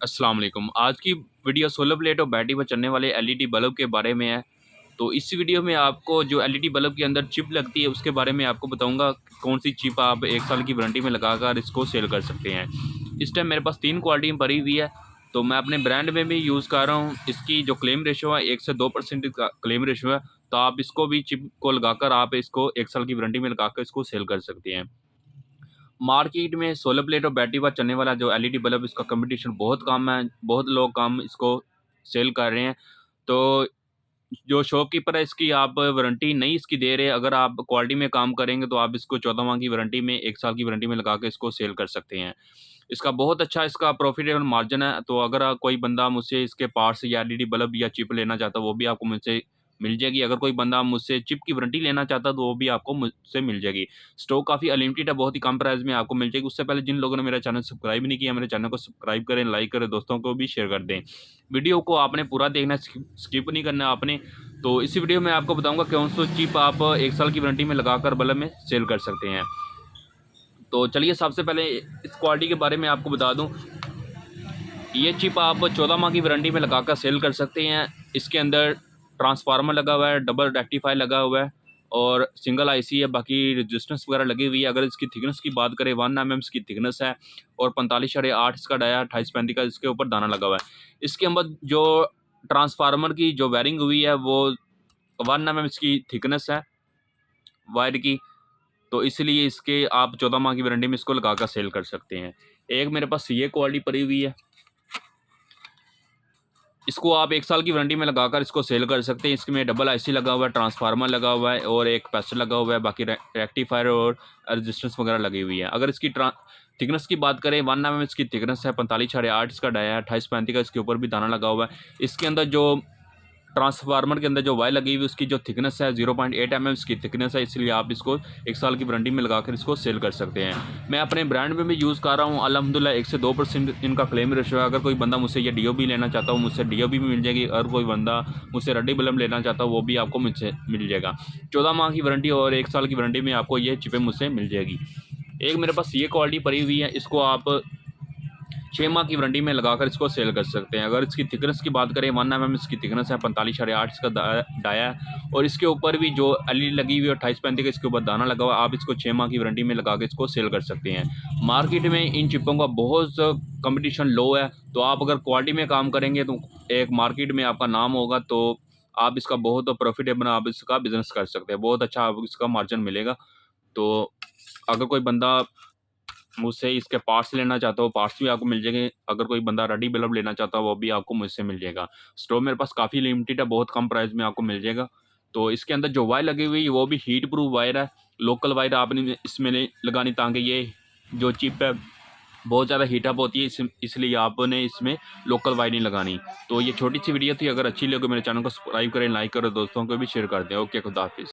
अस्सलाम वालेकुम। आज की वीडियो सोलर प्लेट और बैटरी पर चलने वाले एलईडी बल्ब के बारे में है। तो इस वीडियो में आपको जो एलईडी बल्ब के अंदर चिप लगती है उसके बारे में आपको बताऊंगा कौन सी चिप आप 1 साल की वारंटी में लगाकर इसको सेल कर सकते हैं। इस टाइम मेरे पास 3 क्वालिटी में भरी हुई है, तो मैं अपने ब्रांड में भी यूज़ कर रहा हूँ। इसकी जो क्लेम रेशो है 1 से 2% का क्लेम रेशो है, तो आप इसको भी चिप को लगाकर आप इसको 1 साल की वारंटी में लगाकर इसको सेल कर सकते हैं। मार्केट में सोलर प्लेट और बैटरी पर चलने वाला जो एलईडी बल्ब इसका कंपटीशन बहुत कम है, बहुत लोग कम इसको सेल कर रहे हैं। तो जो शॉपकीपर है इसकी आप वारंटी नहीं इसकी दे रहे, अगर आप क्वालिटी में काम करेंगे तो आप इसको 14 माह की वारंटी में 1 साल की वारंटी में लगा के इसको सेल कर सकते हैं। इसका बहुत अच्छा इसका प्रॉफिटेबल मार्जिन है, तो अगर कोई बंदा मुझसे इसके पार्ट्स या एलईडी बल्ब या चिप लेना चाहता है वो भी आपको मुझसे मिल जाएगी। अगर कोई बंदा मुझसे चिप की वारंटी लेना चाहता है तो वो भी आपको मुझसे मिल जाएगी। स्टॉक काफ़ी अनलिमिटेड है, बहुत ही कम प्राइस में आपको मिल जाएगी। उससे पहले जिन लोगों ने मेरा चैनल सब्सक्राइब नहीं किया, मेरे चैनल को सब्सक्राइब करें, लाइक करें, दोस्तों को भी शेयर कर दें। वीडियो को आपने पूरा देखना, स्किप नहीं करना आपने। तो इस वीडियो में आपको बताऊंगा कौन सा चिप आप 1 साल की वारंटी में लगाकर बल्ब में सेल कर सकते हैं। तो चलिए सबसे पहले इस क्वालिटी के बारे में आपको बता दूं। ये चिप आप 14 माह की वारंटी में लगाकर सेल कर सकते हैं। इसके अंदर ट्रांसफार्मर लगा हुआ है, डबल रेक्टिफायर लगा हुआ है और सिंगल आईसी है, बाकी रेजिस्टेंस वगैरह लगी हुई है। अगर इसकी थिकनेस की बात करें 1 mm इसकी थिकनेस है और 45.8 इसका डाया, 28-35 का इसके ऊपर दाना लगा हुआ है। इसके अंदर जो ट्रांसफार्मर की जो वायरिंग हुई है वो 1 mm इसकी थिकनेस है वायर की, तो इसलिए इसके आप 14 माह की वारंटी में इसको लगाकर सेल कर सकते हैं। एक मेरे पास ये क्वालिटी पड़ी हुई है, इसको आप 1 साल की वारंटी में लगाकर इसको सेल कर सकते हैं। इसमें डबल आईसी लगा हुआ है, ट्रांसफार्मर लगा हुआ है और एक कैपेसिटर लगा हुआ है, बाकी रेक्टिफायर और रेजिस्टेंस वगैरह लगी हुई है। अगर इसकी थिकनेस की बात करें 1 mm इसकी थिकनेस है, 45.8 इसका डाया है, 28-35 का इसके ऊपर भी दाना लगा हुआ है। इसके अंदर जो ट्रांसफार्मर के अंदर जो वायर लगी हुई है उसकी जो थिकनेस है 0.8 mm इसकी थिकनेस है, इसलिए आप इसको 1 साल की वारंटी में लगाकर इसको सेल कर सकते हैं। मैं अपने ब्रांड में भी यूज़ कर रहा हूँ, अल्हम्दुलिल्लाह 1 से 2% इनका क्लेम रेशो है। अगर कोई बंदा मुझसे ये डीओबी लेना चाहता हो मुझसे डीओबी भी मिल जाएगी, और कोई बंदा मुझसे रेडी बल्ब लेना चाहता हो वो भी आपको मुझसे मिल जाएगा। 14 माह की वारंटी और 1 साल की वारंटी में आपको ये चिपें मुझसे मिल जाएगी। एक मेरे पास ये क्वालिटी पड़ी हुई है, इसको आप 6 माह की वारंटी में लगाकर इसको सेल कर सकते हैं। अगर इसकी थिकनेस की बात करें 1 mm इसकी थिकनेस है, 45.8 इसका डाया है और इसके ऊपर भी जो एलईडी लगी हुई है 28-35 का इसके ऊपर दाना लगा हुआ है। आप इसको 6 माह की वारंटी में लगा के इसको सेल कर सकते हैं। मार्केट में इन चिपों का बहुत कंपटीशन लो है, तो आप अगर क्वालिटी में काम करेंगे तो एक मार्केट में आपका नाम होगा, तो आप इसका बहुत प्रॉफिटेबल आप इसका बिजनेस कर सकते हैं, बहुत अच्छा आपको इसका मार्जिन मिलेगा। तो अगर कोई बंदा मुझसे इसके पार्ट्स लेना चाहता हो पार्ट्स भी आपको मिल जाएंगे। अगर कोई बंदा रेडी बल्ब लेना चाहता हो वो भी आपको मुझसे मिल जाएगा। स्टोव मेरे पास काफ़ी लिमिटेड है, बहुत कम प्राइस में आपको मिल जाएगा। तो इसके अंदर जो वायर लगी हुई है वो भी हीट प्रूफ वायर है, लोकल वायर आपने इसमें नहीं लगानी, ताकि ये जो चिप है बहुत ज़्यादा हीटअप होती है, इसलिए आपने इसमें लोकल वायर नहीं लगानी। तो ये छोटी सी वीडियो थी, अगर अच्छी लगे मेरे चैनल को सब्सक्राइब करें, लाइक करें, दोस्तों को भी शेयर कर दें। ओके, खुदा हाफिज़।